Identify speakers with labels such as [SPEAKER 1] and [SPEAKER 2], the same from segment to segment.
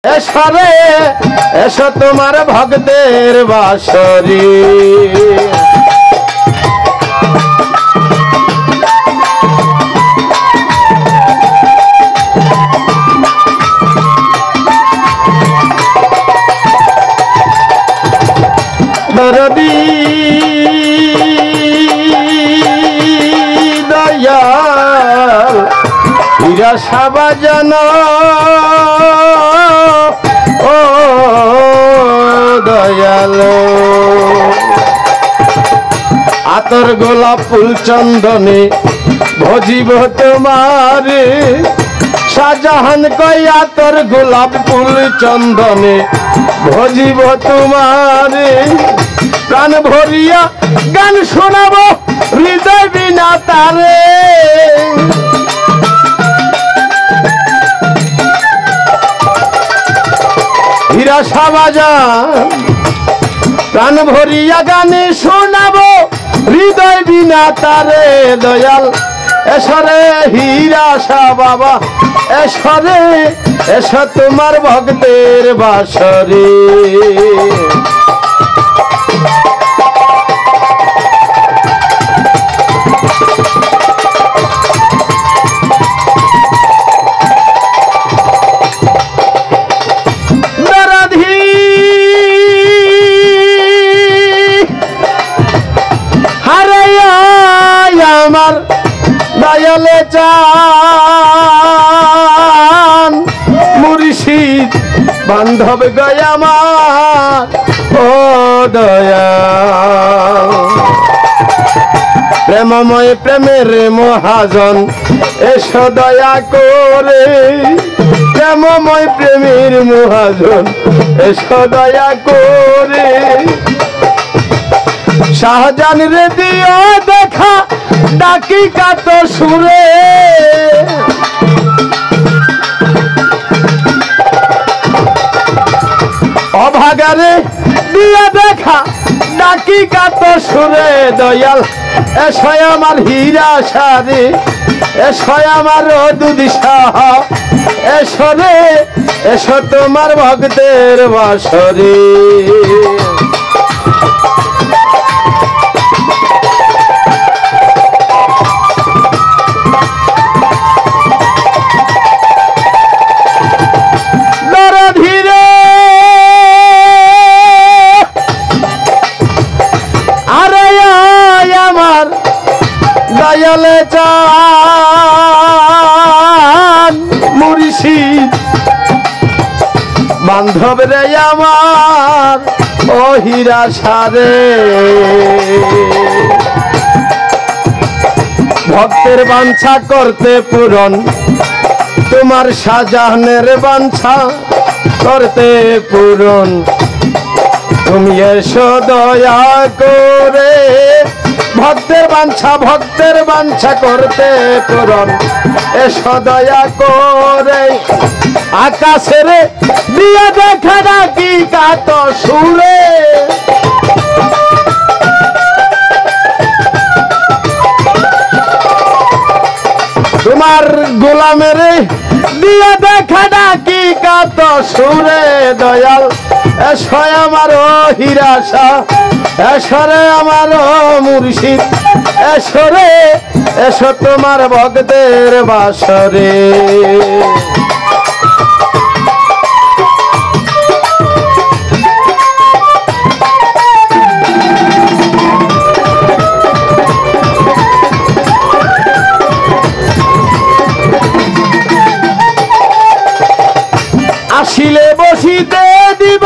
[SPEAKER 1] এসরে এসো তোমার ভক্তের বাসরে দরদি দয়াল হীরা সাবাজান ও দয়াল আতর গোলাপ ফুল চন্দনে ভজিব তোমারে শাহজাহান কই আতর গোলাপ ফুল চন্দনে ভজিব তোমারে প্রাণ ভরিয়া গান শোনাবো হৃদয় বিনা তারে হীরা সাবাজান প্রাণ ভরিয়া গানে শোনাবো হৃদয় বিনা তারে দয়াল এসরে হীরা শাহ বাবা এসরে এসো তোমার ভক্তের বাসরে আমার দয়ালে চান মুর্শিদ বান্ধব গয় আমার ও দয়াল প্রেমময় প্রেমের মহাজন এসো দয়া করে প্রেমময় প্রেমের মহাজন এসো দয়া করে শাহজান রে দিও দেখা ডাকি কাত সুরে অভাগারে দিয়া দেখা ডাকি কাত সুরে দয়াল এসো আমার হীরা সারে এসো আমার দুধ শাহ এসো রে এসো তোমার ভক্তের বাসরে দয়ালে চান মুর্শিদ বান্ধব রে আমার ও হীরা সারে ভক্তের বাঞ্ছা করতে পূরণ তোমার শাহজাহানের বাঞ্ছা করতে পূরণ তুমি এসো দয়া করে ভক্তের বাঞ্ছা করতে পূরণ এসো দয়া করে আকাশের দিয়া দেখা ডাকি কাত সুরে তোমার গোলামের দিয়া দেখা ডাকি কাত সুরে দয়াল এসো আমার হীরা শাহ এসরে আমার মুর্শিদ এসরে এসো তোমার ভক্তের বাসরে আসিলে বসিতে দিব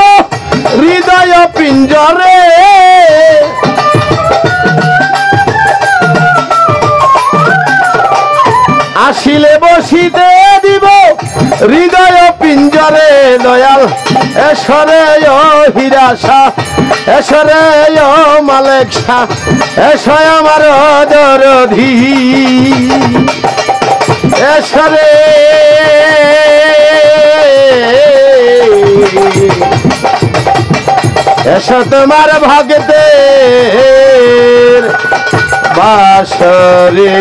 [SPEAKER 1] হৃদয় পিঞ্জরে আসিলে বসিতে দিব হৃদয় পিঞ্জরে দয়াল এসরে ও হীরা শাহ এসরে ও মালেক শাহ এসো আমার দরধি এসরে এসো তোমার ভক্তের বাসরে।